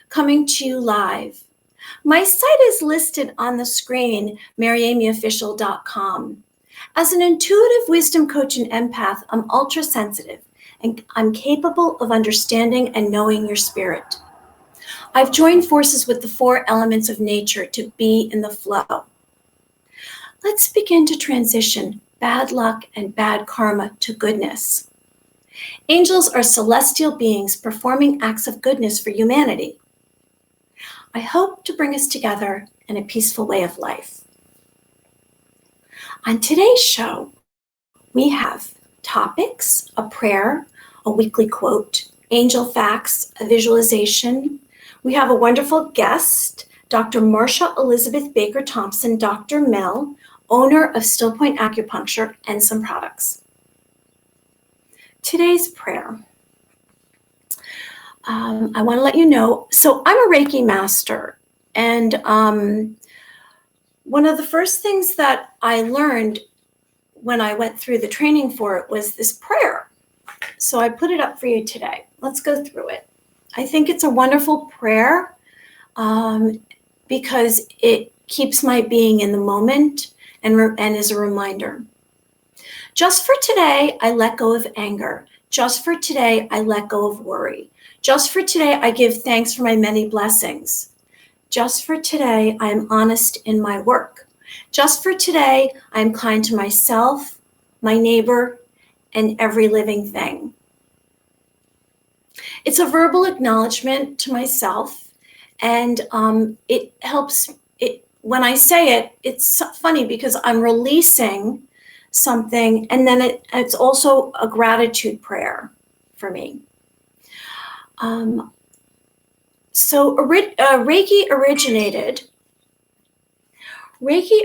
coming to you live. My site is listed on the screen, maryamyofficial.com. As an intuitive wisdom coach and empath, I'm ultra sensitive and I'm capable of understanding and knowing your spirit. I've joined forces with the 4 elements of nature to be in the flow. Let's begin to transition bad luck and bad karma to goodness. Angels are celestial beings performing acts of goodness for humanity. I hope to bring us together in a peaceful way of life. On today's show, we have topics, a prayer, a weekly quote, angel facts, a visualization. We have a wonderful guest, Dr. Marcia Elizabeth Baker-Thompson, Dr. Mel, owner of Stillpointe Acupuncture, and some products. Today's prayer. I want to let you know, so I'm a Reiki master, and one of the first things that I learned when I went through the training for it was this prayer. So I put it up for you today. Let's go through it. I think it's a wonderful prayer because it keeps my being in the moment and is a reminder. Just for today, I let go of anger. Just for today, I let go of worry. Just for today, I give thanks for my many blessings. Just for today, I am honest in my work. Just for today, I am kind to myself, my neighbor, and every living thing. It's a verbal acknowledgement to myself, and it helps. When I say it, it's funny because I'm releasing something, and then it's also a gratitude prayer for me. So Reiki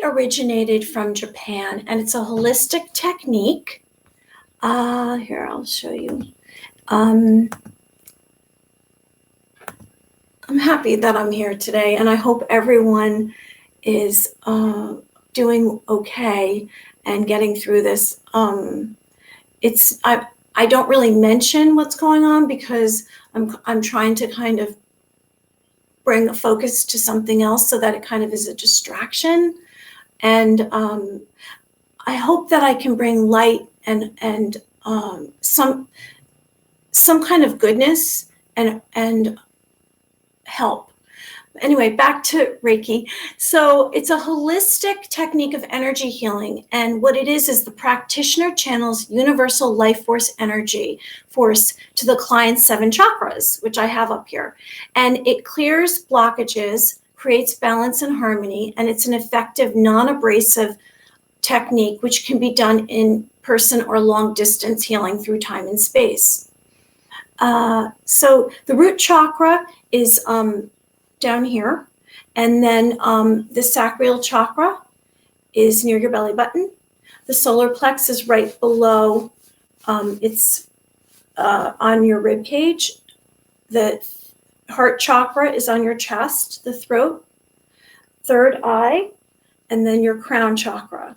originated from Japan, and it's a holistic technique. Here, I'll show you. I'm happy that I'm here today, and I hope everyone is doing okay and getting through this. I don't really mention what's going on because I'm trying to kind of bring a focus to something else so that it kind of is a distraction. And I hope that I can bring light and some kind of goodness and help. Anyway, back to Reiki. So it's a holistic technique of energy healing. And what it is the practitioner channels universal life force energy force to the client's 7 chakras, which I have up here. And it clears blockages, creates balance and harmony. And it's an effective, non-abrasive technique, which can be done in person or long distance healing through time and space. So the root chakra is down here, and then the sacral chakra is near your belly button. The solar plex is right below, it's on your rib cage. The heart chakra is on your chest, the throat, third eye, and then your crown chakra.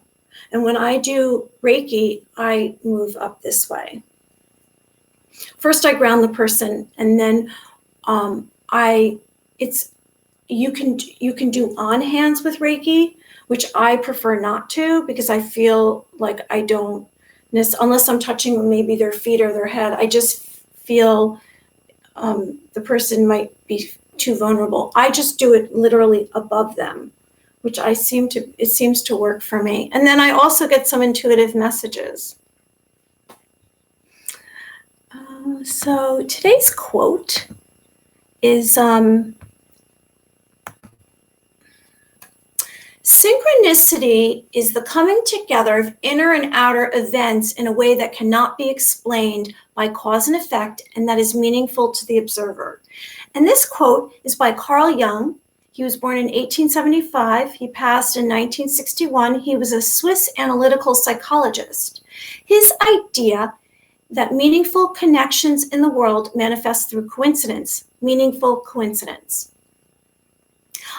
And when I do Reiki, I move up this way. First, I ground the person, and then you can do on hands with Reiki, which I prefer not to because I feel like I don't, unless I'm touching maybe their feet or their head, I just feel the person might be too vulnerable. I just do it literally above them, which it seems to work for me. And then I also get some intuitive messages. So today's quote is, synchronicity is the coming together of inner and outer events in a way that cannot be explained by cause and effect, and that is meaningful to the observer. And this quote is by Carl Jung. He was born in 1875. He passed in 1961. He was a Swiss analytical psychologist. His idea that meaningful connections in the world manifest through coincidence, meaningful coincidence.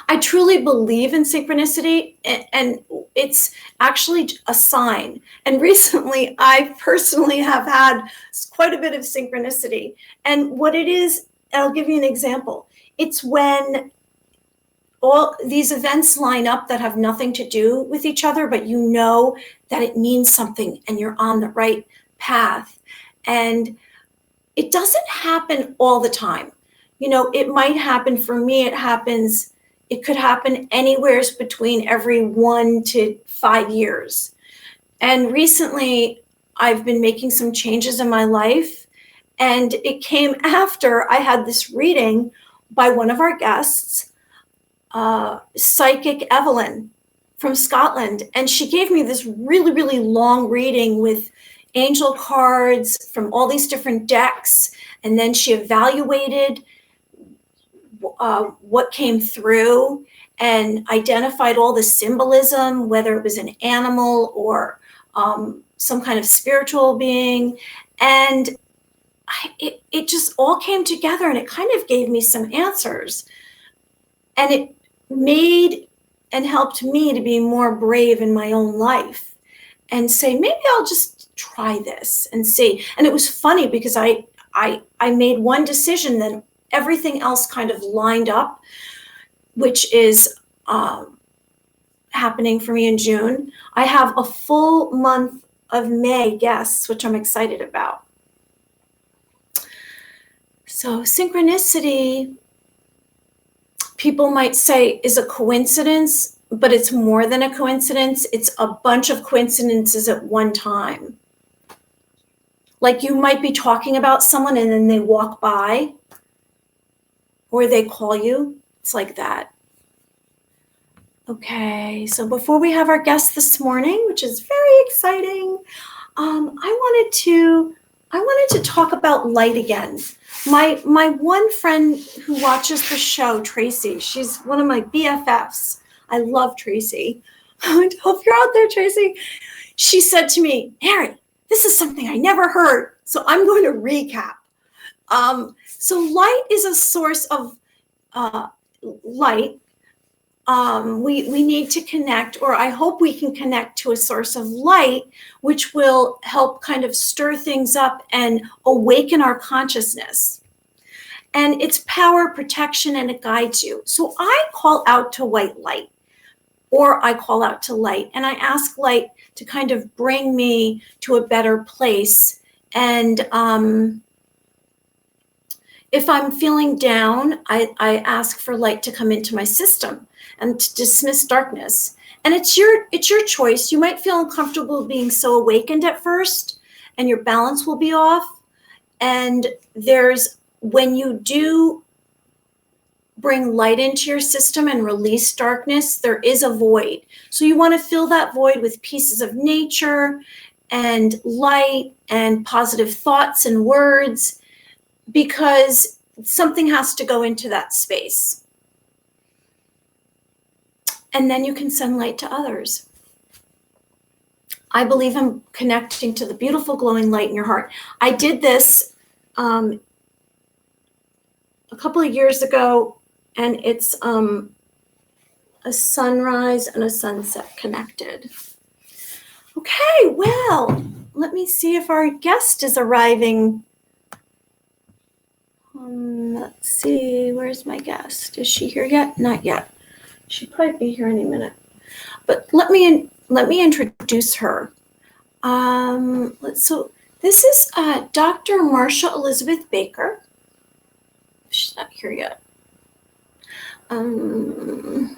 I truly believe in synchronicity, and it's actually a sign. And recently, I personally have had quite a bit of synchronicity. And what it is, I'll give you an example. It's when all these events line up that have nothing to do with each other, but you know that it means something and you're on the right path. And it doesn't happen all the time. You know, it might happen for me, it could happen anywhere between every 1 to 5 years. And recently I've been making some changes in my life, and it came after I had this reading by one of our guests, psychic Evelyn from Scotland. And she gave me this really, really long reading with angel cards from all these different decks. And then she evaluated what came through and identified all the symbolism, whether it was an animal or some kind of spiritual being. And it just all came together, and it kind of gave me some answers. And it made and helped me to be more brave in my own life and say, maybe I'll just try this and see. And it was funny because I made one decision, then everything else kind of lined up, which is happening for me in June. I have a full month of May guests, which I'm excited about. So synchronicity, people might say, is a coincidence, but it's more than a coincidence. It's a bunch of coincidences at one time. Like you might be talking about someone and then they walk by or they call you. It's like that. Okay, so before we have our guest this morning, which is very exciting, I wanted to talk about light again. My one friend who watches the show, Tracy, she's one of my BFFs. I love Tracy. I hope you're out there, Tracy. She said to me, Mary, this is something I never heard, so I'm going to recap. So light is a source of light. We need to connect, or I hope we can connect to a source of light, which will help kind of stir things up and awaken our consciousness. And it's power, protection, and it guides you. So I call out to white light, or I call out to light, and I ask light to kind of bring me to a better place. And if I'm feeling down, I ask for light to come into my system and to dismiss darkness. And it's your choice. You might feel uncomfortable being so awakened at first, and your balance will be off. And when you do bring light into your system and release darkness, there is a void. So you want to fill that void with pieces of nature and light and positive thoughts and words, because something has to go into that space. And then you can send light to others. I believe in connecting to the beautiful glowing light in your heart. I did this a couple of years ago, and it's a sunrise and a sunset connected. Okay, well, let me see if our guest is arriving. Let's see, where's my guest? Is she here yet? Not yet. She'll probably be here any minute. But let me introduce her. So this is Dr. Marcia Elizabeth Baker. She's not here yet. And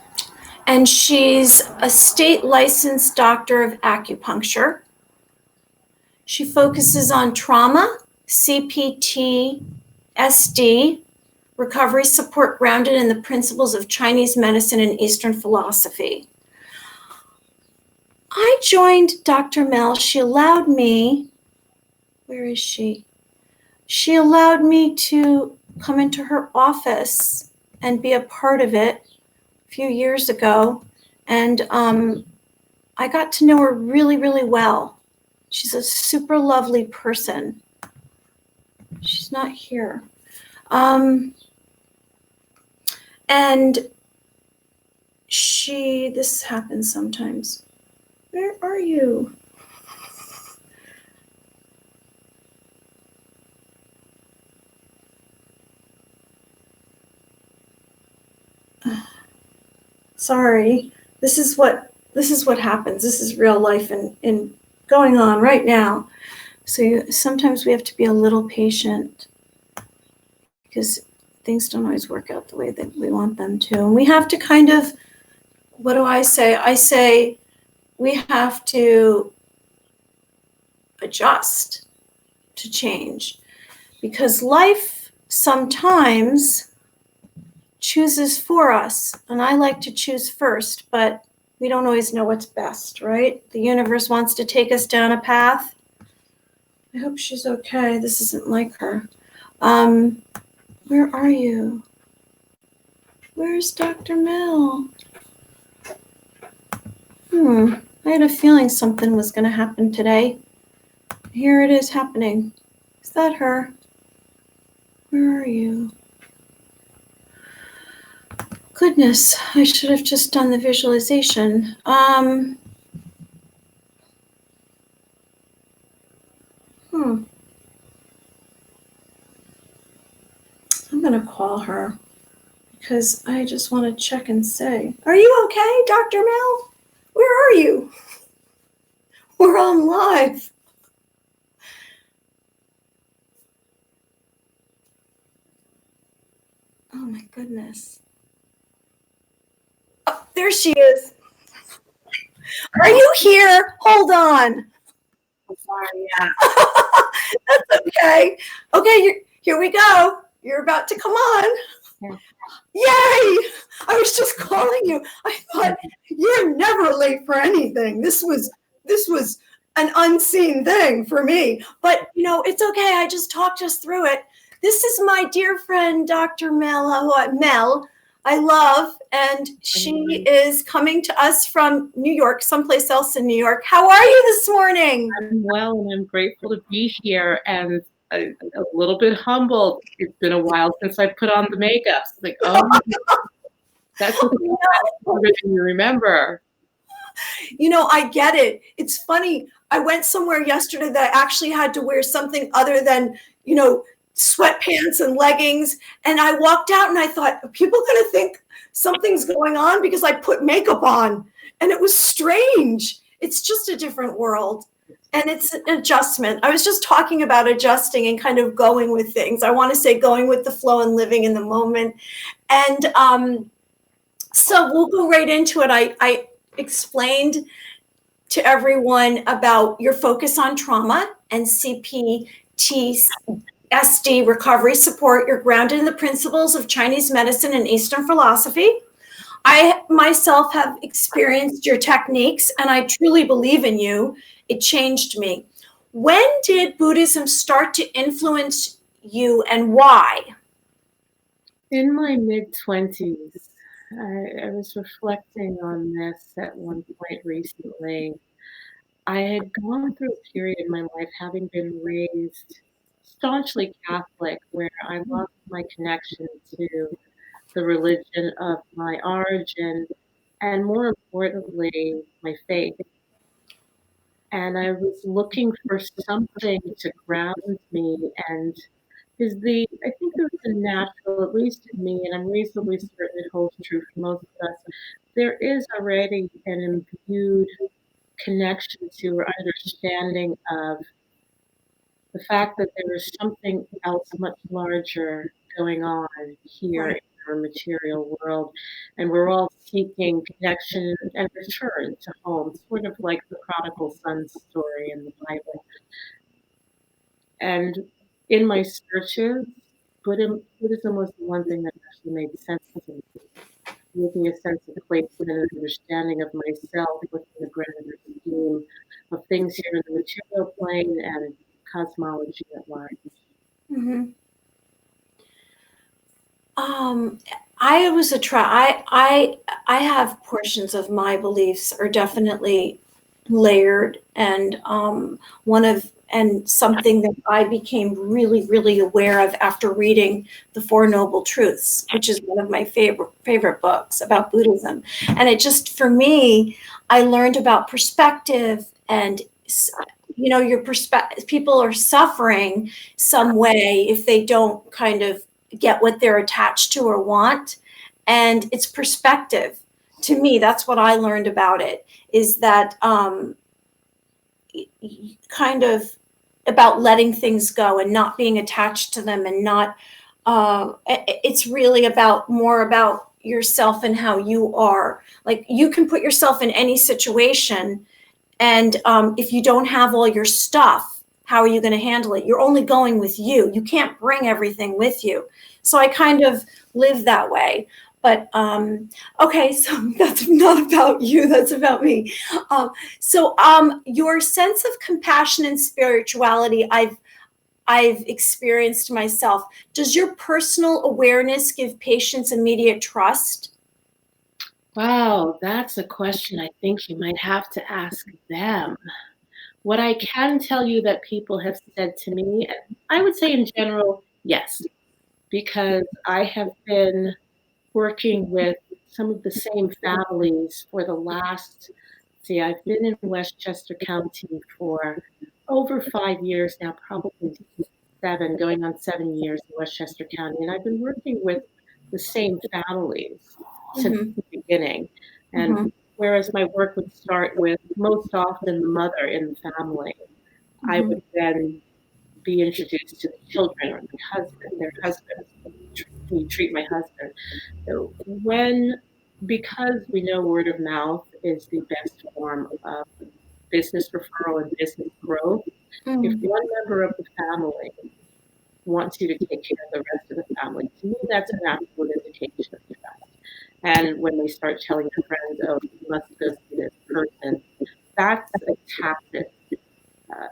she's a state licensed doctor of acupuncture. She focuses on trauma, CPT, SD, recovery support grounded in the principles of Chinese medicine and Eastern philosophy. I joined Dr. Mel. She allowed me, where is she? She allowed me to come into her office and be a part of it a few years ago. And I got to know her really, really well. She's a super lovely person. She's not here. And this happens sometimes. Where are you? Sorry. This is what happens. This is real life and going on right now. So sometimes we have to be a little patient because things don't always work out the way that we want them to. And we have to kind of, what do I say? I say we have to adjust to change because life sometimes chooses for us. And I like to choose first, but we don't always know what's best, right? The universe wants to take us down a path. I hope she's okay. This isn't like her. Where are you? Where's Dr. Mill? I had a feeling something was going to happen today. Here it is happening. Is that her? Where are you? Goodness, I should have just done the visualization. I'm going to call her because I just want to check and say, are you okay, Dr. Mel? Where are you? We're on live. Oh my goodness. Oh, there she is. Are you here? Hold on. Marcia. That's okay. Okay, here we go. You're about to come on. Yay! I was just calling you. I thought you're never late for anything. This was an unseen thing for me. But it's okay. I just talked us through it. This is my dear friend, Dr. Mel, I love, and she is coming to us from New York, someplace else in New York. How are you this morning? I'm well, and I'm grateful to be here, and a little bit humbled. It's been a while since I put on the makeup. It's like, oh, that's what you remember. I get it. It's funny. I went somewhere yesterday that I actually had to wear something other than, sweatpants and leggings. And I walked out and I thought, are people going to think something's going on because I put makeup on? And it was strange. It's just a different world. And it's an adjustment. I was just talking about adjusting and kind of going with things. I want to say going with the flow and living in the moment. And so we'll go right into it. I explained to everyone about your focus on trauma and CPTSD recovery support. You're grounded in the principles of Chinese medicine and Eastern philosophy. I myself have experienced your techniques, and I truly believe in you. It changed me. When did Buddhism start to influence you, and why? In my mid-20s, I was reflecting on this at one point recently. I had gone through a period in my life having been raised staunchly Catholic, where I lost my connection to the religion of my origin, and more importantly, my faith. And I was looking for something to ground me, and I think there's a natural, at least in me, and I'm reasonably certain it holds true for most of us, there is already an imbued connection to or understanding of the fact that there is something else much larger going on here in our material world, and we're all seeking connection and return to home, sort of like the prodigal son story in the Bible. And in my searches, Buddhism was the one thing that actually made sense to me. Gave me a sense of placement and understanding of myself within the grander scheme of things here in the material plane and cosmology at large. Mm-hmm. I was I have portions of my beliefs are definitely layered, and something that I became really, really aware of after reading The Four Noble Truths, which is one of my favorite books about Buddhism. And it just, for me, I learned about perspective, and your perspective. People are suffering some way if they don't kind of get what they're attached to or want. And it's perspective. To me, that's what I learned about it, is that kind of about letting things go and not being attached to them, and not, it's really about more about yourself and how you are. Like, you can put yourself in any situation, and if you don't have all your stuff, how are you going to handle it? You're only going with you. You can't bring everything with you. So I kind of live that way. But okay, so that's not about you. That's about me. So your sense of compassion and spirituality, I've experienced myself. Does your personal awareness give patients immediate trust? Wow, that's a question I think you might have to ask them. What I can tell you that people have said to me, and I would say in general, yes, because I have been working with some of the same families for the last, see, I've been in Westchester County for over 5 years now, probably 7, going on 7 years in Westchester County. And I've been working with the same families since Mm-hmm. the beginning. And Mm-hmm. whereas my work would start with most often the mother in the family, I Mm-hmm. would then be introduced to the children or the husband, their husbands. Can you treat my husband? So because we know word of mouth is the best form of business referral and business growth, if Mm-hmm. one member of the family wants you to take care of the rest of the family, to me, that's an absolute indication of trust. And when they start telling their friends, oh, you must go see this person, that's a tacit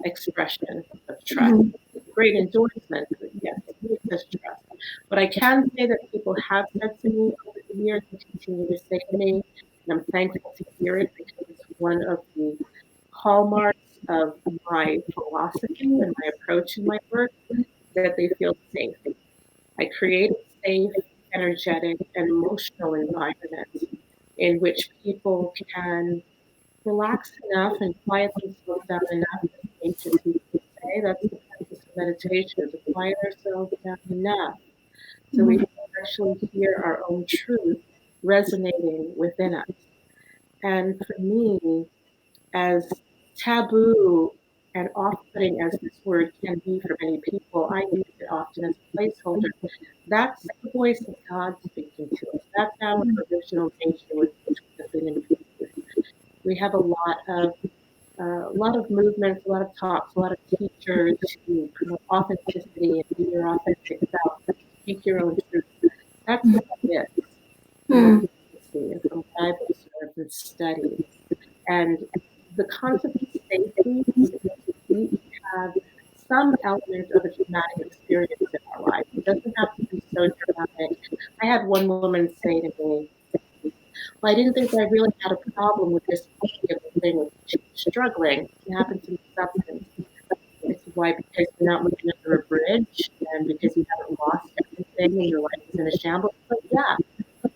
expression of trust. Mm-hmm. Great endorsement, but yes, it says trust. But I can say that people have said to me over the years and continue to say to me, and I'm thankful to hear it because it's one of the hallmarks of my philosophy and my approach in my work, that they feel safe. I create a safe, energetic, and emotional environment in which people can relax enough and quiet themselves down enough, as ancient people would say. That's the practice of meditation, is to quiet ourselves down enough so we can actually hear our own truth resonating within us. And for me, as taboo and off-putting as this word can be for many people, I use it often as a placeholder. That's the voice of God speaking to us. That's our original nature with which we have been infused. We have a lot of movements, a lot of talks, a lot of teachers to promote authenticity and be your authentic self, speak your own truth. That's what that is. And what we see and from what I've observed and studied. And the concept of safety is because we each have some element of a traumatic experience in our life. It doesn't have to be so dramatic. I had one woman say to me, well, I didn't think I really had a problem with this particular thing. She was struggling. She happened to be substance. I said, why? Because you're not living under a bridge and because you haven't lost everything and your life is in a shambles. But yeah,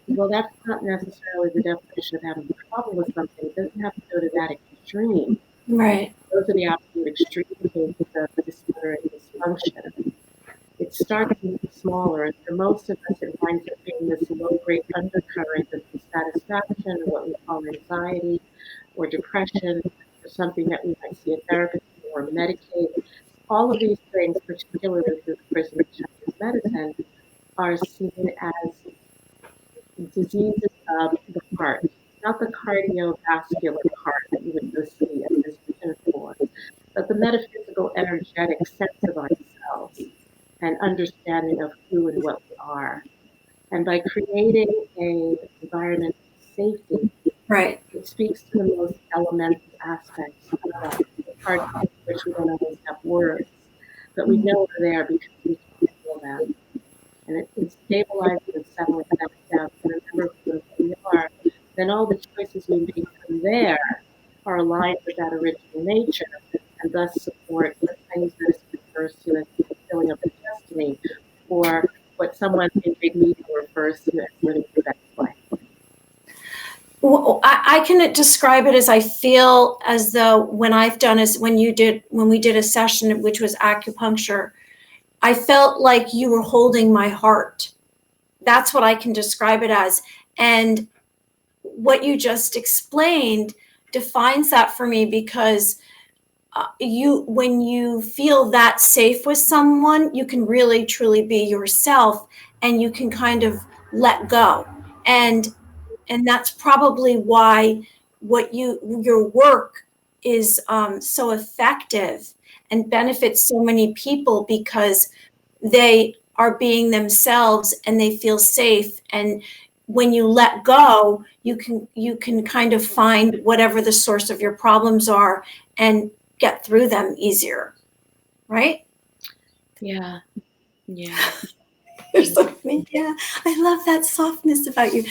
well, that's not necessarily the definition of having a problem with something. It doesn't have to go to that extreme. Right. Those are the absolute extreme cases of disorder and dysfunction. It starts smaller, and for most of us, it winds up being this low-grade undercurrent of dissatisfaction, or what we call anxiety, or depression, or something that we might see a therapist for, or medicate. All of these things, particularly through the prism of Chinese medicine, are seen as diseases of the heart, not the cardiovascular heart that you would go see a physician for, but the metaphysical, energetic sense of ourselves and understanding of who and what we are. And by creating an environment of safety, Right. it speaks to the most elemental aspects of us, the parts of which we don't always have words, but we know they're there because we can feel them. And it stabilizes and settles back down to remember who we are. Then all the choices we make from there are aligned with that original nature and thus support what Chinese medicine refers to as the fulfilling of the destiny, or what someone in big media refers to as living your best life. Well, I can describe it as I feel as though when we did a session, which was acupuncture, I felt like you were holding my heart. That's what I can describe it as. And what you just explained defines that for me, because when you feel that safe with someone, you can really truly be yourself, and you can kind of let go. And that's probably why your work is so effective and benefits so many people, because they are being themselves and they feel safe. And when you let go, you can kind of find whatever the source of your problems are and get through them easier, right? Yeah. Yeah. There's something, yeah. I love that softness about you.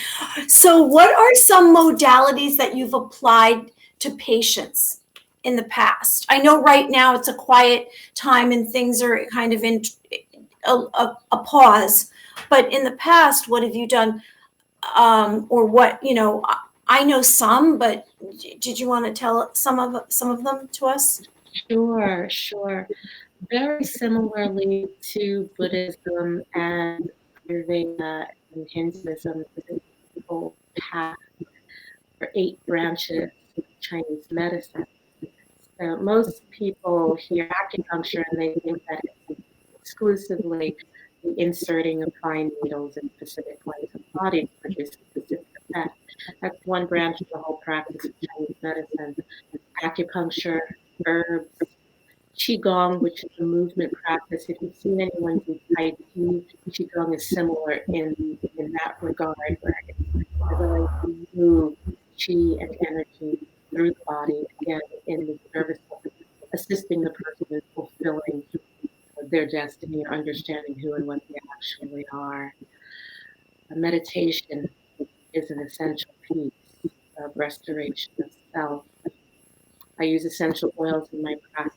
So, what are some modalities that you've applied to patients in the past? I know right now it's a quiet time and things are kind of in a pause, but in the past, what have you done? Or what, I know some, but did you want to tell some of them to us? Sure, sure. Very similarly to Buddhism and Ayurveda and Hinduism, the whole path or 8 branches of Chinese medicine. So most people hear acupuncture and they think that it's exclusively the inserting of fine needles in specific points of the body to produce a specific effect. That's one branch of the whole practice of Chinese medicine. Acupuncture, herbs, Qigong, which is a movement practice. If you've seen anyone do Tai Chi, Qigong is similar in that regard, where the ability to move Qi and energy through the body, again, in the service of assisting the person in fulfilling their destiny or understanding who and what they actually are. Meditation is an essential piece of restoration of self. I use essential oils in my practice,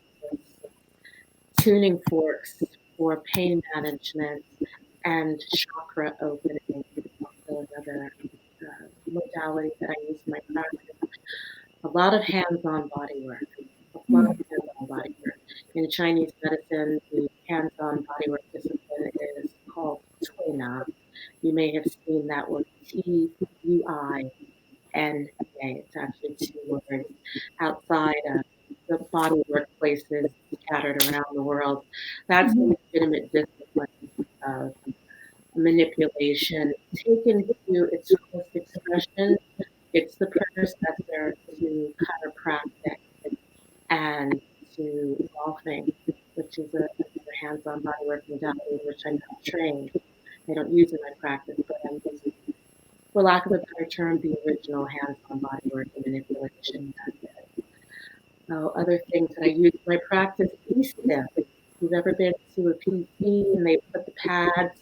tuning forks for pain management, and chakra opening is also another modality that I use in my practice. A lot of hands-on body work. A lot of hands-on body work. In Chinese medicine, the hands-on body work discipline is called Tuina. You may have seen that word Tuina. It's actually 2 words outside of the body workplaces scattered around the world. That's the legitimate discipline of manipulation taken to its fullest expression. It's the predecessor to chiropractic and to golfing, which is another hands-on bodywork modality which I'm not trained. I don't use in my practice, but I'm using, for lack of a better term, the original hands-on bodywork and manipulation method. Other things that I use in my practice, e-stim. If you've ever been to a PT and they put the pads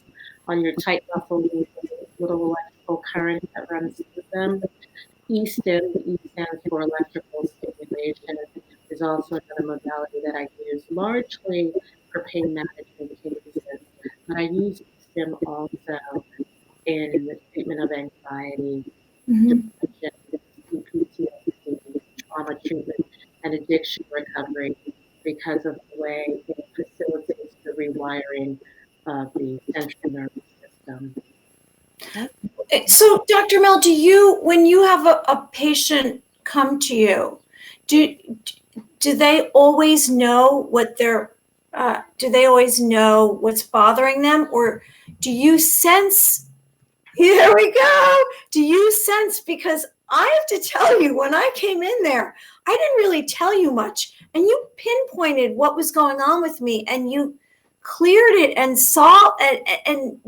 on your tight muscles and little electrical current that runs through them, e-stim, the E stands for electrical stimulation, is also another modality that I use largely for pain management cases. But I use e-stim also in the treatment of anxiety, Mhm. depression, PTSD, trauma treatment, and addiction recovery because of the way it facilitates the rewiring of the central nervous system. So, Dr. Mel, when you have a patient come to you, do do they always know do they always know what's bothering them, or do you sense? Here we go. Do you sense? Because I have to tell you, when I came in there, I didn't really tell you much, and you pinpointed what was going on with me, and you cleared it and saw, and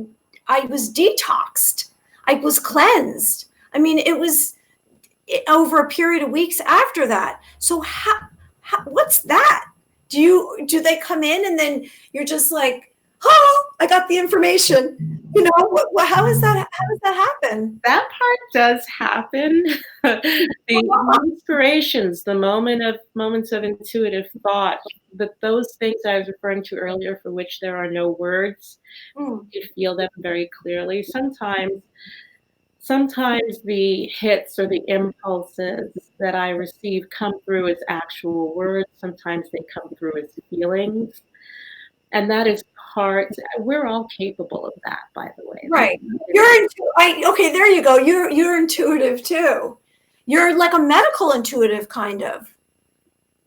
I was detoxed. I was cleansed. I mean, it was over a period of weeks after that. So what's that? Do they come in and then you're just like, oh, I got the information. How is that? How does that happen? That part does happen. The inspirations, the moments of intuitive thought, but those things I was referring to earlier, for which there are no words, you feel them very clearly. Sometimes the hits or the impulses that I receive come through as actual words. Sometimes they come through as feelings. And that is heart. We're all capable of that, by the way. Right. Okay, there you go. You're intuitive too. You're like a medical intuitive, kind of.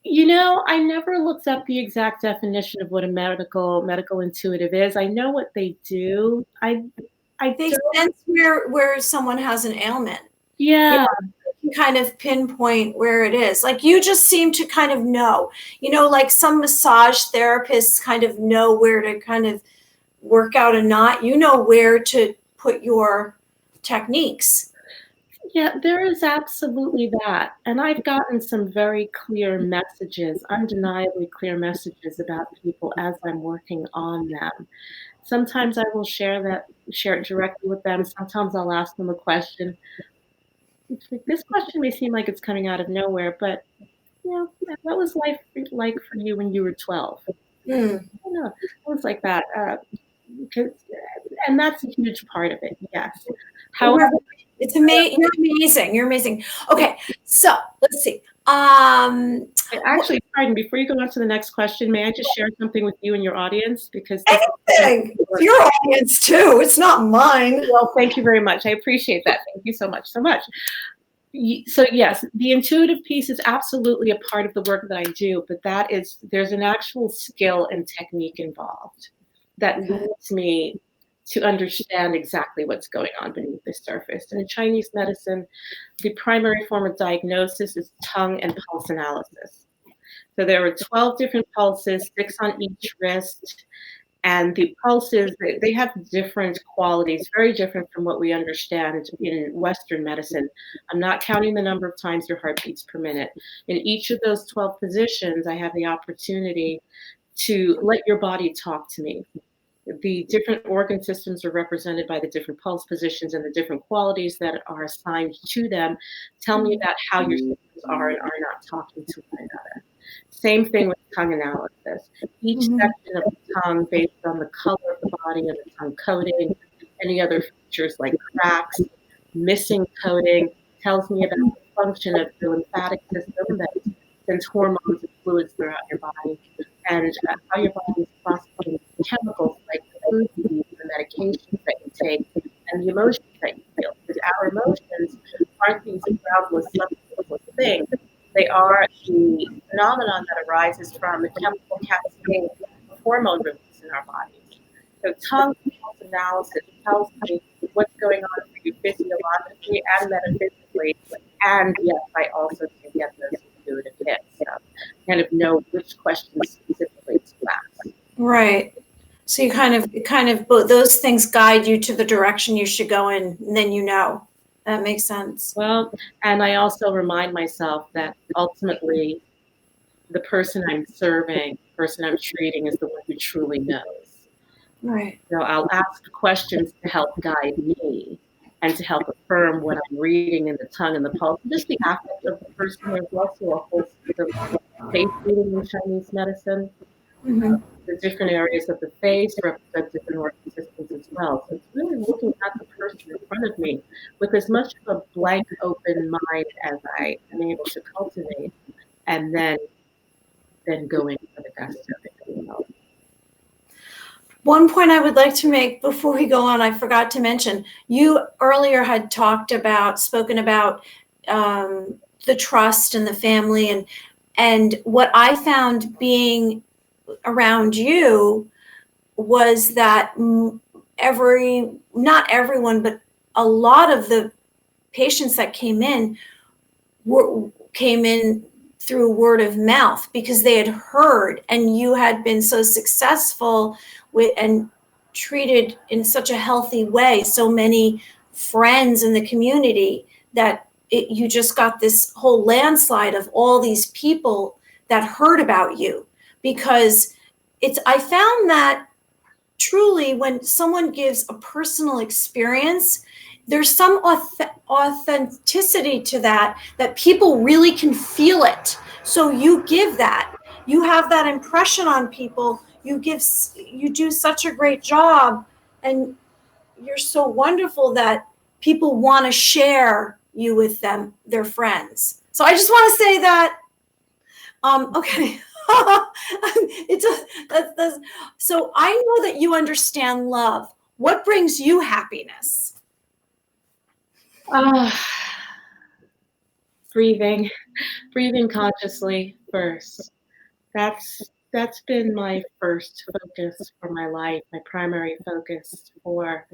You know, I never looked up the exact definition of what a medical intuitive is. I know what they do. I They don't. sense where someone has an ailment. You Yeah. know, you can kind of pinpoint where it is. Like you just seem to kind of know. You know, like some massage therapists kind of know where to kind of work out a knot. You know where to put your techniques. Yeah, there is absolutely that. And I've gotten some very clear messages, undeniably clear messages about people as I'm working on them. Sometimes I will share it directly with them. Sometimes I'll ask them a question. It's like, this question may seem like it's coming out of nowhere, but you know, what was life like for you when you were 12? Hmm. I don't know. Things like that. Because, and that's a huge part of it. Yes. However, It's amazing. You're amazing. You're amazing. Okay, so let's see. actually, pardon, before you go on to the next question, may I just share something with you and your audience? Because this Anything. It's your audience too. It's not mine. well, thank you very much. I appreciate that. Thank you so much, so much. So yes, the intuitive piece is absolutely a part of the work that I do, but there's an actual skill and technique involved that leads me to understand exactly what's going on beneath the surface. And in Chinese medicine, the primary form of diagnosis is tongue and pulse analysis. So there are 12 different pulses, 6 on each wrist, and the pulses, they have different qualities, very different from what we understand in Western medicine. I'm not counting the number of times your heart beats per minute. In each of those 12 positions, I have the opportunity to let your body talk to me. The different organ systems are represented by the different pulse positions and the different qualities that are assigned to them. Tell me about how your systems are and are not talking to one another. Same thing with tongue analysis. Each section of the tongue, based on the color of the body and the tongue coating, any other features like cracks, missing coating, tells me about the function of the lymphatic system that sends hormones and fluids throughout your body, and how your body is processing chemicals like the food you eat, the medications that you take, and the emotions that you feel. Because our emotions aren't these groundless, substanceless things. They are the phenomenon that arises from the chemical cascade of hormone release in our bodies. So tongue pulse analysis tells me what's going on for you physiologically and metaphysically. And yes, I also can get those intuitive hits. So kind of know which questions specifically to ask. Right. So you kind of those things guide you to the direction you should go in, and then you know. That makes sense. Well, and I also remind myself that ultimately the person I'm serving, the person I'm treating is the one who truly knows. Right. So I'll ask questions to help guide me and to help affirm what I'm reading in the tongue and the pulse, just the affect of the person. There's also a whole system of face reading in Chinese medicine. Mm-hmm. The different areas of the face represent different organ systems as well. So it's really looking at the person in front of me with as much of a blank, open mind as I am able to cultivate, and then going for the best of it. You know. One point I would like to make before we go on, I forgot to mention, you earlier had spoken about the trust and the family, and what I found being around you was that not everyone, but a lot of the patients that came in came in through word of mouth because they had heard, and you had been so successful with and treated in such a healthy way so many friends in the community that you just got this whole landslide of all these people that heard about you. Because I found that truly when someone gives a personal experience, there's some authenticity to that people really can feel it. So you give that, you have that impression on people, you do such a great job, and you're so wonderful that people want to share you with their friends. So I just want to say that. Okay. It's so I know that you understand love. What brings you happiness? Breathing, breathing consciously first. That's been my first focus for my life, my primary focus for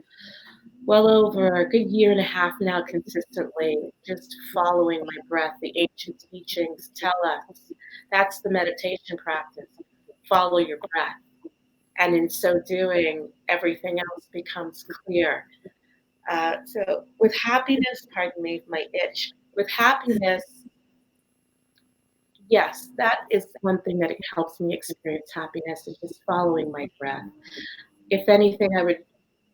well over a good year and a half now, consistently, just following my breath. The ancient teachings tell us that's the meditation practice. Follow your breath. And in so doing, everything else becomes clear. So, with happiness, pardon me, my itch, with happiness, yes, that is one thing that it helps me experience happiness is just following my breath. If anything, I would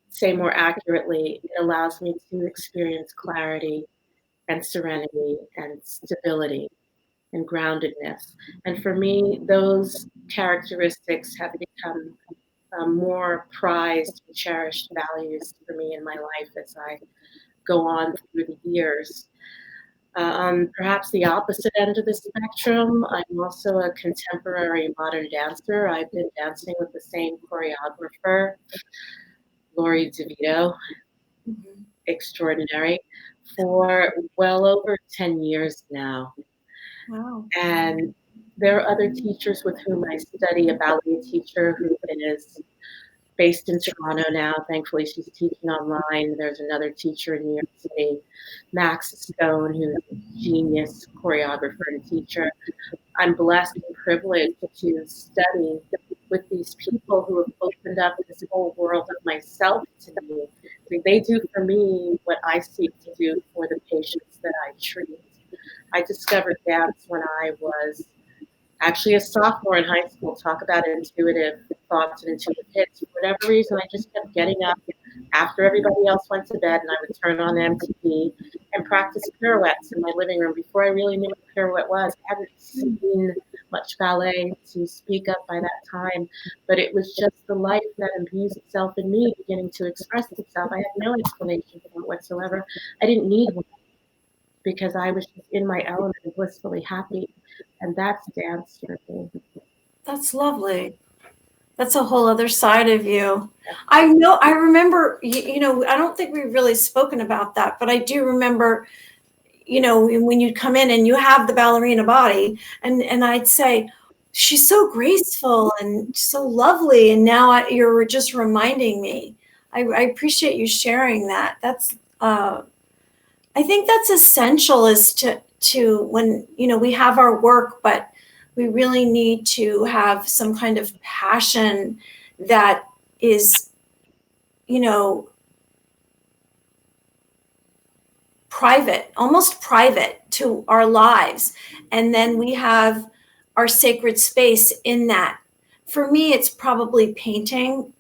say more accurately, it allows me to experience clarity and serenity and stability and groundedness. And for me, those characteristics have become more prized and cherished values for me in my life as I go on through the years. On perhaps the opposite end of the spectrum, I'm also a contemporary modern dancer. I've been dancing with the same choreographer, Lori DeVito, Mhm. extraordinary, for well over 10 years now. Wow. And there are other teachers with whom I study, a ballet teacher who is based in Toronto now. Thankfully, she's teaching online. There's another teacher in New York City, Max Stone, who's a genius choreographer and teacher. I'm blessed and privileged to study with these people who have opened up this whole world of myself to me. They do for me what I seek to do for the patients that I treat. I discovered dance when I was actually a sophomore in high school. Talk about intuitive thoughts and intuitive hits. For whatever reason, I just kept getting up after everybody else went to bed, and I would turn on MTV and practice pirouettes in my living room. Before I really knew what a pirouette was, I hadn't seen much ballet to speak of by that time, but it was just the life that imbues itself in me beginning to express itself. I had no explanation for it whatsoever. I didn't need one because I was just in my element and blissfully happy, and that's dance for me. That's lovely. That's a whole other side of you. I know, I remember, I don't think we've really spoken about that, but I do remember, when you'd come in and you have the ballerina body, and I'd say, she's so graceful and so lovely. And now you're just reminding me. I appreciate you sharing that. I think that's essential is to when, we have our work, but we really need to have some kind of passion that is, you know, private, almost private to our lives. And then we have our sacred space in that. For me, it's probably painting.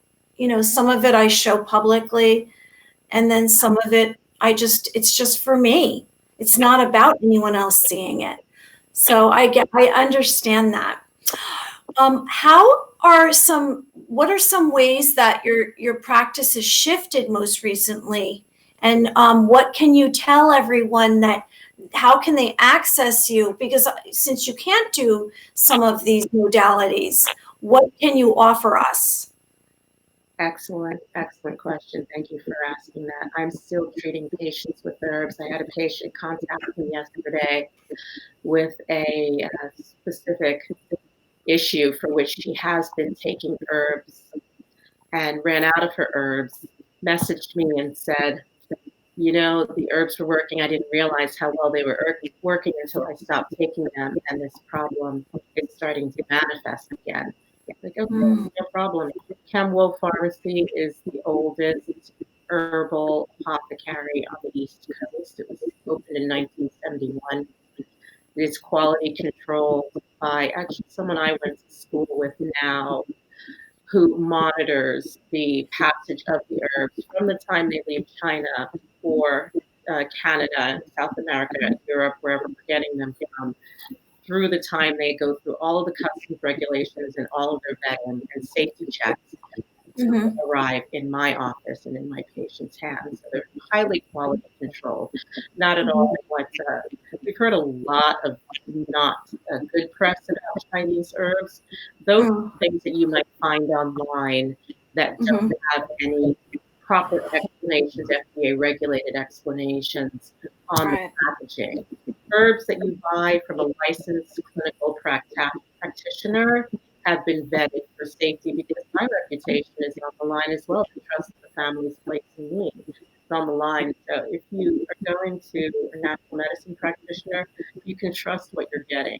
Some of it I show publicly, and then some of it it's just for me. It's not about anyone else seeing it. So I understand that. What are some ways that your practice has shifted most recently? And what can you tell everyone how can they access you? Because since you can't do some of these modalities, what can you offer us? Excellent, excellent question. Thank you for asking that. I'm still treating patients with herbs. I had a patient contact me yesterday with a specific issue for which she has been taking herbs and ran out of her herbs, messaged me and said, the herbs were working. I didn't realize how well they were working until I stopped taking them, and this problem is starting to manifest again. Like, okay, no problem. Chemwo Pharmacy is the oldest herbal apothecary on the East Coast. It was opened in 1971. It is quality controlled by actually someone I went to school with now, who monitors the passage of the herbs from the time they leave China or Canada, South America, Europe, wherever we're getting them from, through the time they go through all of the customs regulations and all of their vetting and safety checks. until they arrive in my office and in my patient's hands. So they're highly quality controlled, not at all what we've heard a lot of not good press about Chinese herbs. Those are things that you might find online that don't have any proper explanations, FDA regulated explanations on the packaging. Herbs that you buy from a licensed clinical practitioner have been vetted for safety, because my reputation is on the line as well. The trust of the family's placing me is on the line. So if you are going to a natural medicine practitioner, you can trust what you're getting.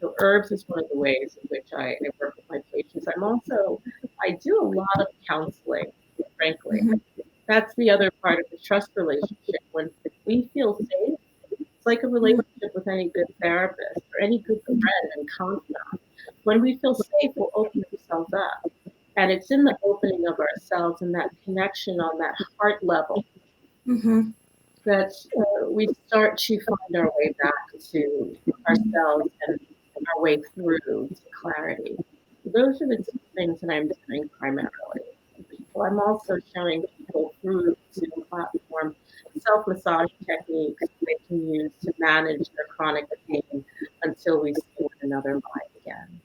So herbs is one of the ways in which I work with my patients. I do a lot of counseling, frankly. That's the other part of the trust relationship. When we feel safe, it's like a relationship with any good therapist or any good friend and confidant. When we feel safe, we'll open ourselves up. And it's in the opening of ourselves and that connection on that heart level that we start to find our way back to ourselves and our way through to clarity. Those are the two things that I'm doing primarily. Well, I'm also showing people through the Zoom platform self-massage techniques they can use to manage their chronic pain until we see one another live again.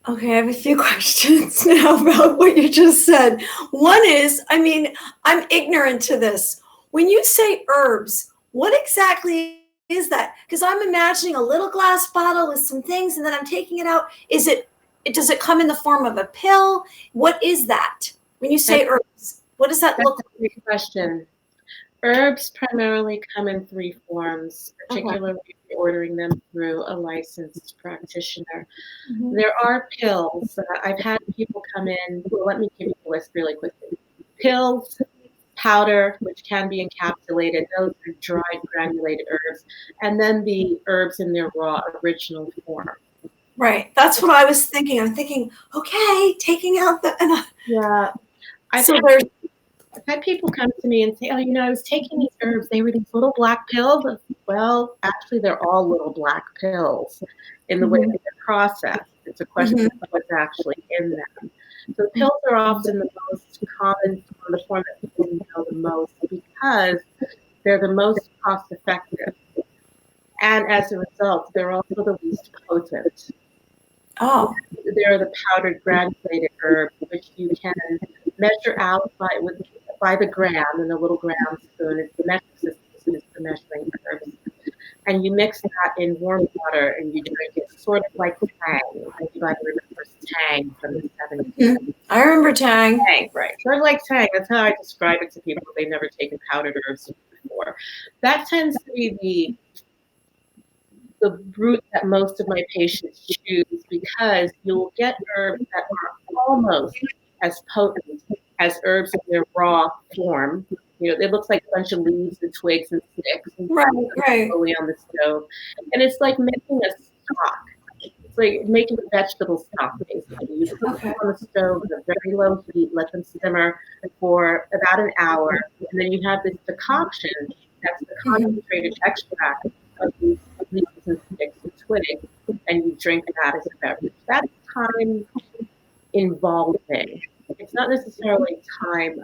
Okay, I have a few questions now about what you just said. One is, I mean, I'm ignorant to this. When you say herbs, what exactly is that? Because I'm imagining a little glass bottle with some things, and then I'm taking it out. Does it come in the form of a pill? What is that? When you say herbs, what does that look like? That's a great question. Herbs primarily come in three forms, particularly if you're ordering them through a licensed practitioner. There are pills. I've had people come in. Well, let me give you the list really quickly. Pills, powder, which can be encapsulated. Those are dried granulated herbs. And then the herbs in their raw original form. Right. That's what I was thinking. I'm thinking, okay, taking out the... Yeah. I've had people come to me and say, oh, I was taking these herbs. They were these little black pills. Well, actually, they're all little black pills in the way that they're processed. It's a question of what's actually in them. So pills are often the most common form, the form that people know the most, because they're the most cost effective. And as a result, they're also the least potent. Oh. They're the powdered granulated herbs, which you can measure out by the gram in a little gram spoon. It's the metric system is for measuring herbs. And you mix that in warm water and you drink it, sort of like Tang. Anybody remembers Tang from the 70s? I remember Tang. Tang, right. Sort of like Tang. That's how I describe it to people. They've never taken powdered herbs before. That tends to be the route that most of my patients choose, because you'll get herbs that are almost as potent as herbs in their raw form. It looks like a bunch of leaves and twigs and sticks, and slowly on the stove. And it's like making a stock. It's like making a vegetable stock, basically. You put them on the stove at a very low heat, let them simmer for about an hour, and then you have this decoction that's the concentrated extract of these leaves and sticks and twigs, and you drink that as a beverage. That's time involving. It's not necessarily time.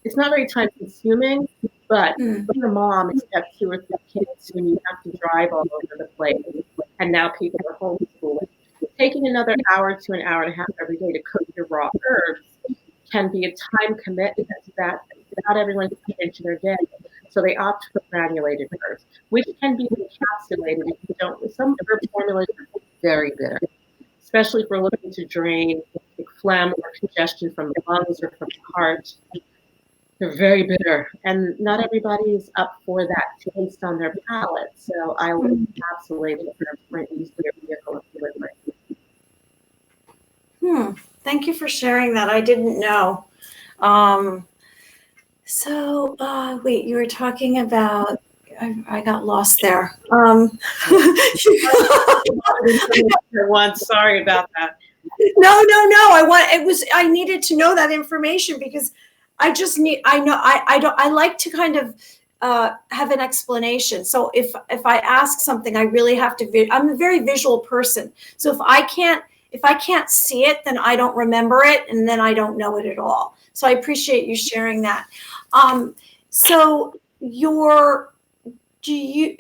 It's not very time consuming, but for a mom, if you have 2 or 3 kids and you have to drive all over the place, and now people are homeschooling, taking another hour to an hour and a half every day to cook your raw herbs can be a time commitment that not everyone can fit into their day. So they opt for granulated herbs, which can be encapsulated if you don't. Some herb formulas are very bitter, especially if we're looking to drain phlegm or congestion from the lungs or from the heart. They're very bitter, and not everybody is up for that taste on their palate. So I will encapsulate it for an easier vehicle of delivery. Thank you for sharing that. I didn't know. Wait, you were talking about, I got lost there. Sorry about that. No. I needed to know that information, because I like to kind of have an explanation. So if I ask something, I really have to, I'm a very visual person. So if if I can't see it, then I don't remember it, and then I don't know it at all. So I appreciate you sharing that. So do you,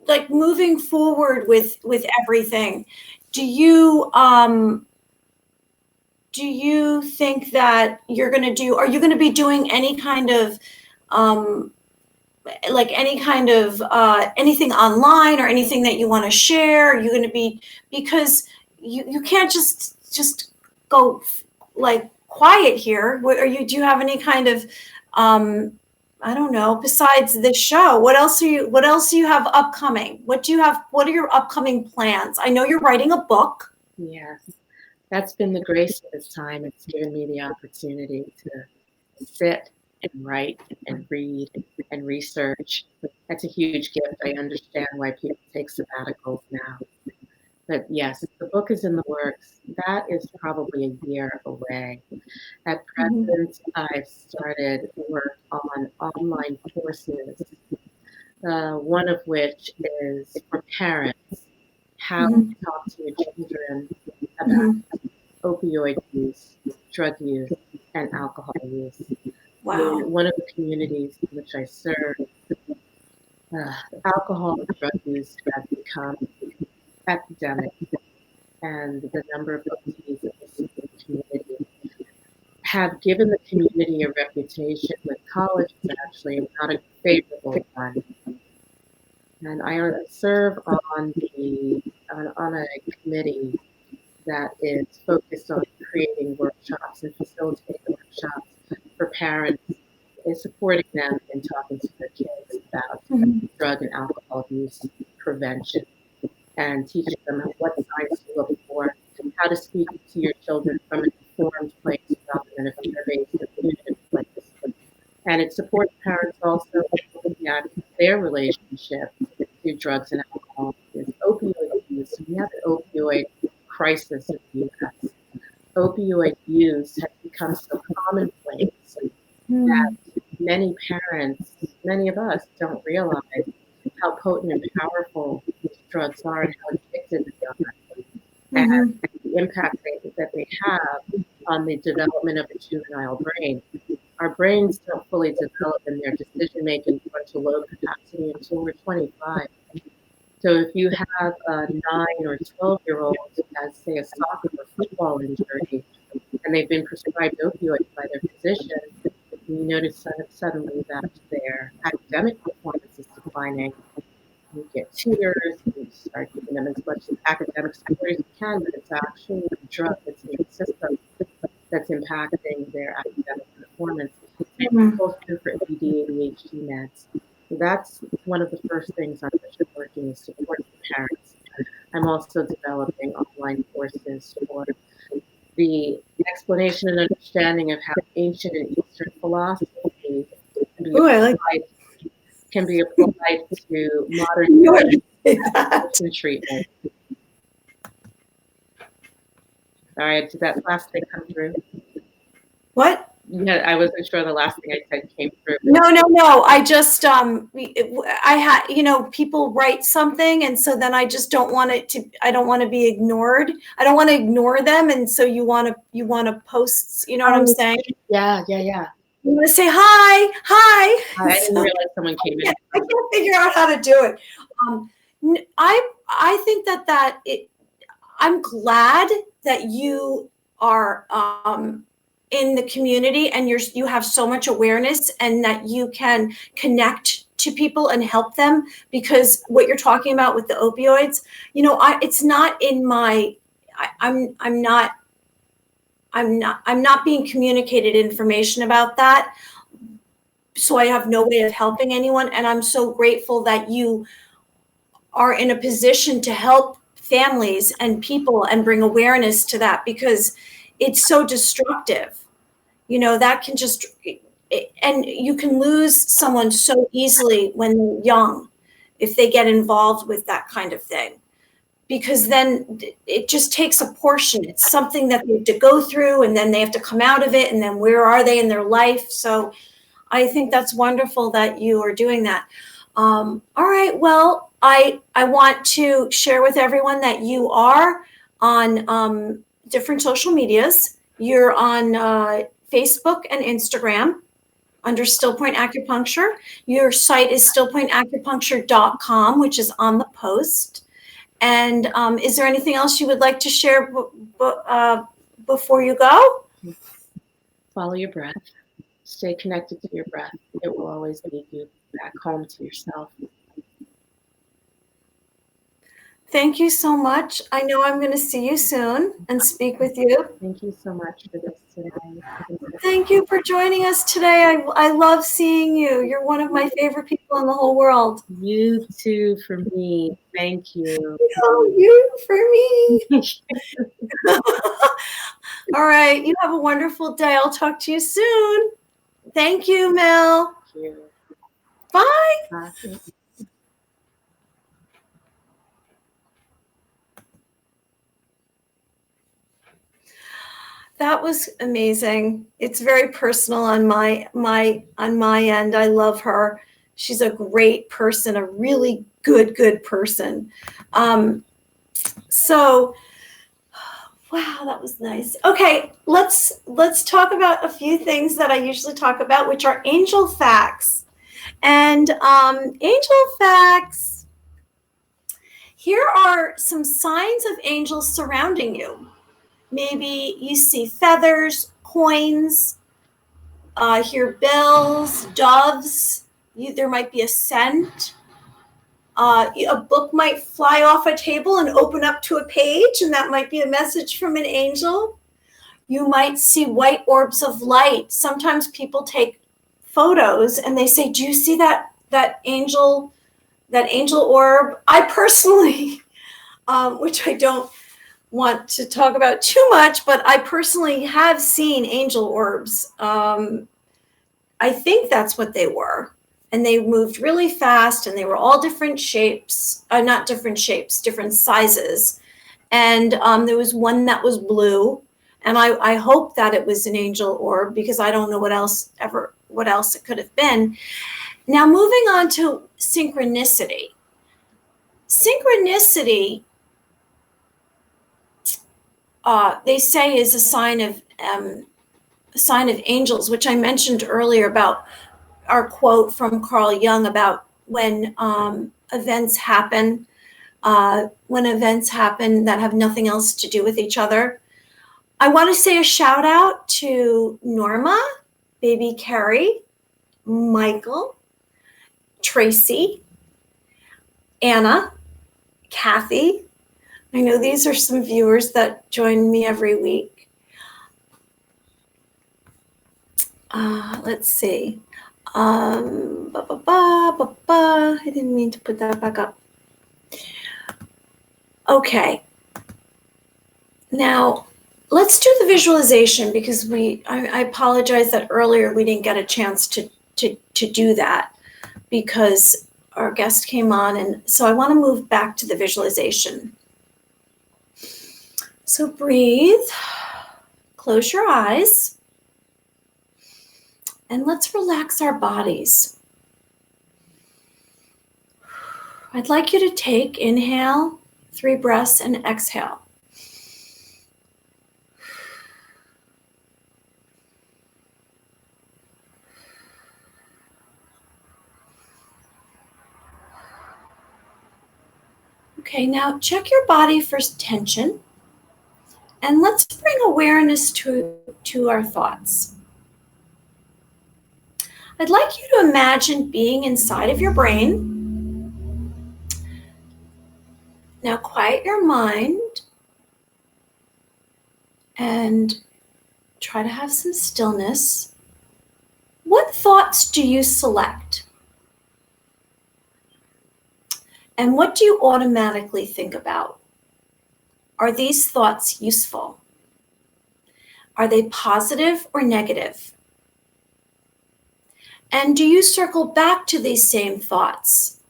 like, moving forward with everything, do you think that are you going to be doing any kind of anything online or anything that you want to share? Are you going to be, because you can't just go like quiet here. Do you have any kind of I don't know, besides this show, what else do you have upcoming? What are your upcoming plans? I know you're writing a book. Yes, that's been the grace of this time. It's given me the opportunity to sit and write and read and research. That's a huge gift. I understand why people take sabbaticals now. But yes, the book is in the works. That is probably a year away. At present, I've started work on online courses, one of which is for parents, how to talk to your children about opioid use, drug use, and alcohol use. Wow. In one of the communities in which I serve, alcohol and drug use have become epidemic, and the number of diseases in the community have given the community a reputation with colleges actually not a favorable one. And I serve on a committee that is focused on creating workshops and facilitating workshops for parents and supporting them in talking to their kids about drug and alcohol use prevention, and teaching them what signs to look for, how to speak to your children from an informed place rather than a fear-based or punitive place. And it supports parents also looking at their relationship to drugs and alcohol. There's opioid use. We have an opioid crisis in the U.S. Opioid use has become so commonplace that many parents, many of us, don't realize how potent and powerful these drugs are and how addictive they are, and the impact that they have on the development of the juvenile brain. Our brains don't fully develop in their decision-making frontal lobe capacity until we're 25. So if you have a 9 or 12-year-old who has, say, a soccer or football injury, and they've been prescribed opioids by their physician, you notice suddenly that their academic performance is declining. You get tutors, you start giving them as much academic support as you can, but it's actually a drug that's in the system that's impacting their academic performance. Same goes true for ADD, ADHD meds. So that's one of the first things I'm working is support for parents. I'm also developing online courses for the explanation and understanding of how ancient and Eastern philosophy can be applied to modern addiction treatment. All right, did that last thing come through? What? Yeah, I wasn't sure the last thing I said came through. No. I just, people write something, and so then I just don't want I don't want to be ignored. I don't want to ignore them. And so you want to post, you know what I'm saying? Yeah. You want to say, hi. I didn't realize someone came in. I can't figure out how to do it. I think that I'm glad that you are, in the community, and you have so much awareness, and that you can connect to people and help them, because what you're talking about with the opioids, it's not in my, I'm not being communicated information about that. So I have no way of helping anyone. And I'm so grateful that you are in a position to help families and people and bring awareness to that, because it's so destructive. That can and you can lose someone so easily when they're young if they get involved with that kind of thing, because then it just takes a portion. It's something that they have to go through, and then they have to come out of it, and then where are they in their life? So I think that's wonderful that you are doing that. All right, well, I want to share with everyone that you are on different social medias. You're on Facebook and Instagram under Stillpointe Acupuncture. Your site is stillpointeacupuncture.com, which is on the post. And is there anything else you would like to share before you go? Follow your breath. Stay connected to your breath. It will always lead you back home to yourself. Thank you so much. I know I'm going to see you soon and speak with you. Thank you so much for this today. Thank you for joining us today. I love seeing you. You're one of my favorite people in the whole world. You too for me. Thank you. Oh, you for me. All right. You have a wonderful day. I'll talk to you soon. Thank you, Mel. Thank you. Bye. Bye. That was amazing. It's very personal on my end. I love her. She's a great person, a really good person. So wow, that was nice. Okay, let's talk about a few things that I usually talk about, which are angel facts. And angel facts, here are some signs of angels surrounding you. Maybe you see feathers, coins, hear bells, doves. There might be a scent. A book might fly off a table and open up to a page, and that might be a message from an angel. You might see white orbs of light. Sometimes people take photos and they say, "Do you see that angel orb?" I personally, which I don't want to talk about too much, but I personally have seen angel orbs. I think that's what they were. And they moved really fast, and they were all different shapes, not different shapes, different sizes. And there was one that was blue. And I hope that it was an angel orb, because I don't know what else it could have been. Now, moving on to synchronicity. Synchronicity, they say, is a sign of angels, which I mentioned earlier about our quote from Carl Jung about when events happen that have nothing else to do with each other. I want to say a shout out to Norma, baby Carrie, Michael, Tracy, Anna, Kathy. I know these are some viewers that join me every week. Let's see. I didn't mean to put that back up. Okay. Now, let's do the visualization, because I apologize that earlier we didn't get a chance to do that because our guest came on, and so I want to move back to the visualization. So breathe, close your eyes, and let's relax our bodies. I'd like you to take, inhale, 3 breaths, and exhale. Okay, now check your body for tension, and let's bring awareness to our thoughts. I'd like you to imagine being inside of your brain. Now quiet your mind and try to have some stillness. What thoughts do you select? And what do you automatically think about? Are these thoughts useful? Are they positive or negative? And do you circle back to these same thoughts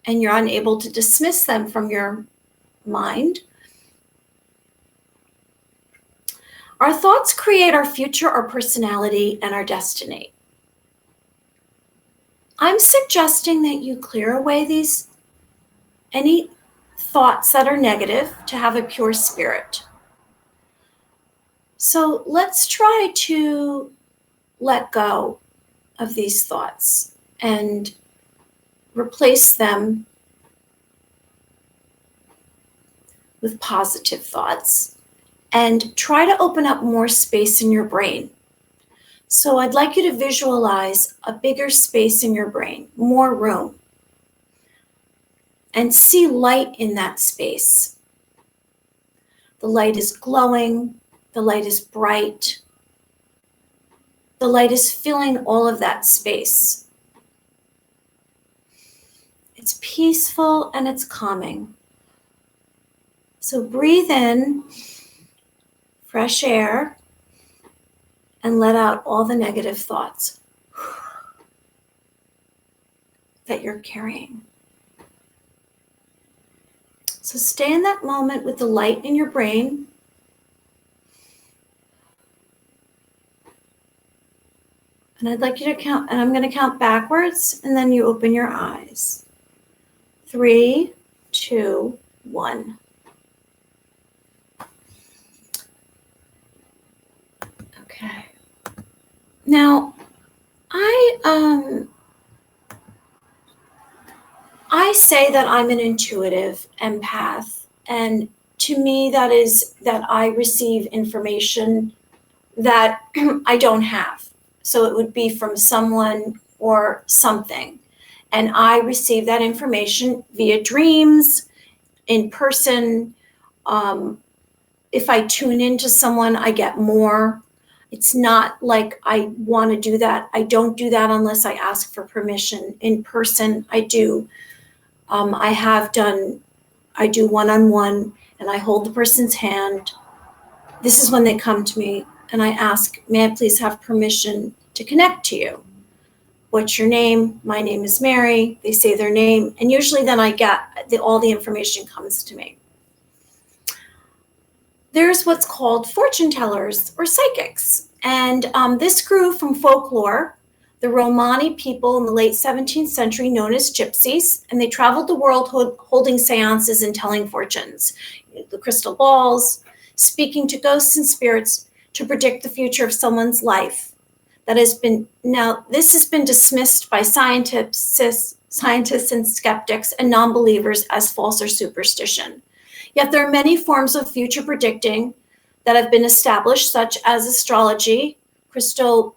and you're unable to dismiss them from your mind? Our thoughts create our future, our personality, and our destiny. I'm suggesting that you clear away any thoughts that are negative to have a pure spirit. So let's try to let go of these thoughts and replace them with positive thoughts, and try to open up more space in your brain. So I'd like you to visualize a bigger space in your brain, more room, and see light in that space. The light is glowing, the light is bright, the light is filling all of that space. It's peaceful and it's calming. So breathe in fresh air and let out all the negative thoughts that you're carrying. So stay in that moment with the light in your brain. And I'd like you to count, and I'm going to count backwards, and then you open your eyes. 3, 2, 1. Okay. Now, I say that I'm an intuitive empath, and to me that is that I receive information that I don't have. So it would be from someone or something, and I receive that information via dreams, in person. If I tune into someone, I get more. It's not like I want to do that. I don't do that unless I ask for permission. In person, I do. I do one-on-one, and I hold the person's hand. This is when they come to me, and I ask, may I please have permission to connect to you? What's your name? My name is Mary. They say their name, and usually then I get all the information comes to me. There's what's called fortune tellers or psychics, and this grew from folklore. The Romani people in the late 17th century, known as gypsies, and they traveled the world holding seances and telling fortunes, the crystal balls, speaking to ghosts and spirits to predict the future of someone's life. This has been dismissed by scientists and skeptics and non-believers as false or superstition. Yet there are many forms of future predicting that have been established, such as astrology, crystal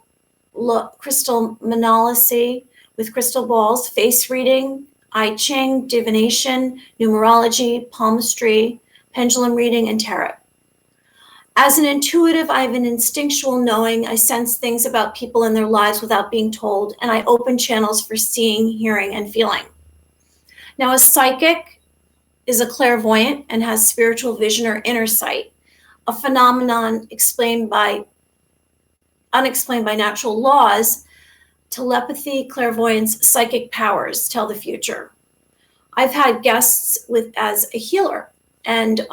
manolysis with crystal balls, face reading, I Ching, divination, numerology, palmistry, pendulum reading, and tarot. As an intuitive, I have an instinctual knowing. I sense things about people in their lives without being told, and I open channels for seeing, hearing, and feeling. Now, a psychic is a clairvoyant and has spiritual vision or inner sight, a phenomenon unexplained by natural laws. Telepathy, clairvoyance, psychic powers tell the future. I've had guests as a healer, and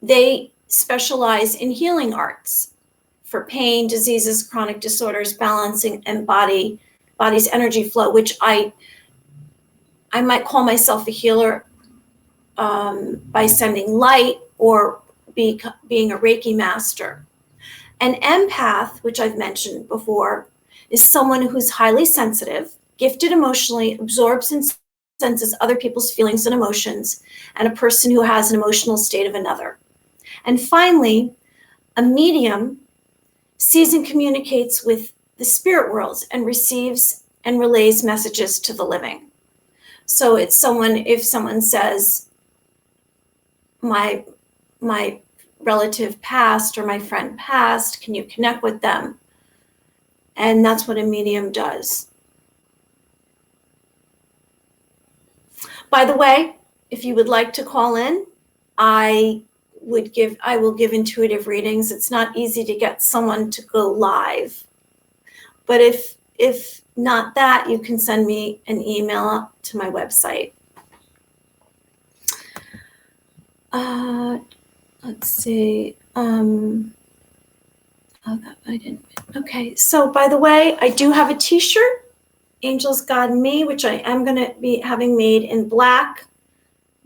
they specialize in healing arts for pain, diseases, chronic disorders, balancing and body's energy flow, which I might call myself a healer by sending light or being a Reiki master. An empath, which I've mentioned before, is someone who's highly sensitive, gifted emotionally, absorbs and senses other people's feelings and emotions, and a person who has an emotional state of another. And finally, a medium sees and communicates with the spirit worlds and receives and relays messages to the living. So it's if someone says, my relative passed or my friend passed, can you connect with them? And that's what a medium does. By the way, if you would like to call in, I will give intuitive readings. It's not easy to get someone to go live. But if not that, you can send me an email to my website. Let's see. Okay, so by the way, I do have a t-shirt, Angels God Me, which I am going to be having made in black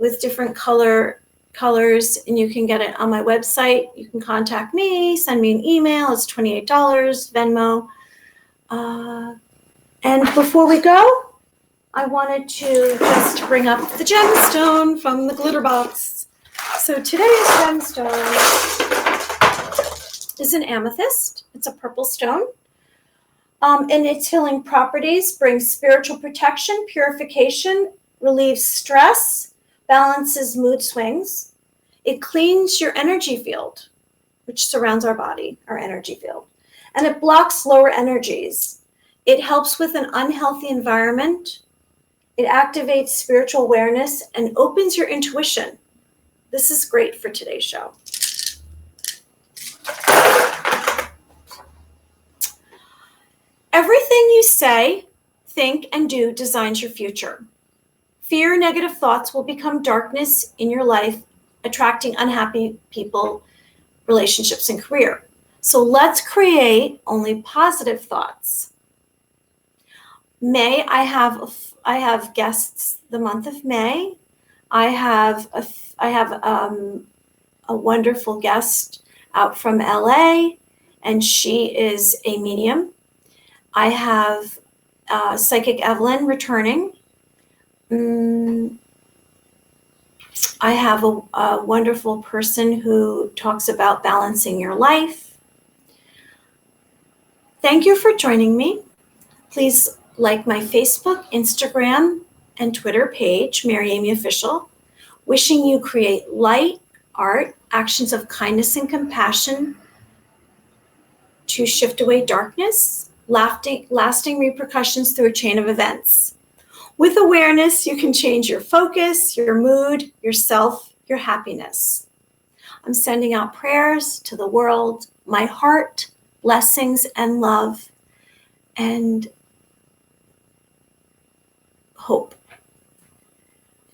with different colors, and you can get it on my website. You can contact me, send me an email. It's $28, Venmo. And before we go, I wanted to just bring up the gemstone from the glitter box. So today's gemstone is an amethyst. It's a purple stone. And its healing properties bring spiritual protection, purification, relieves stress, balances mood swings. It cleans your energy field, which surrounds our body, our energy field. And it blocks lower energies. It helps with an unhealthy environment. It activates spiritual awareness and opens your intuition. This is great for today's show. Everything you say, think, and do designs your future. Fear, negative thoughts will become darkness in your life, attracting unhappy people, relationships, and career. So let's create only positive thoughts. May, I have guests the month of May. I have a wonderful guest out from LA, and she is a medium. I have Psychic Evelyn returning. I have a wonderful person who talks about balancing your life. Thank you for joining me. Please like my Facebook, Instagram, and Twitter page, Mary Amy Official. Wishing you create light, art, actions of kindness and compassion to shift away darkness, lasting repercussions through a chain of events. With awareness, you can change your focus, your mood, yourself, your happiness. I'm sending out prayers to the world, my heart, blessings, and love, and hope.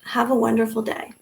Have a wonderful day.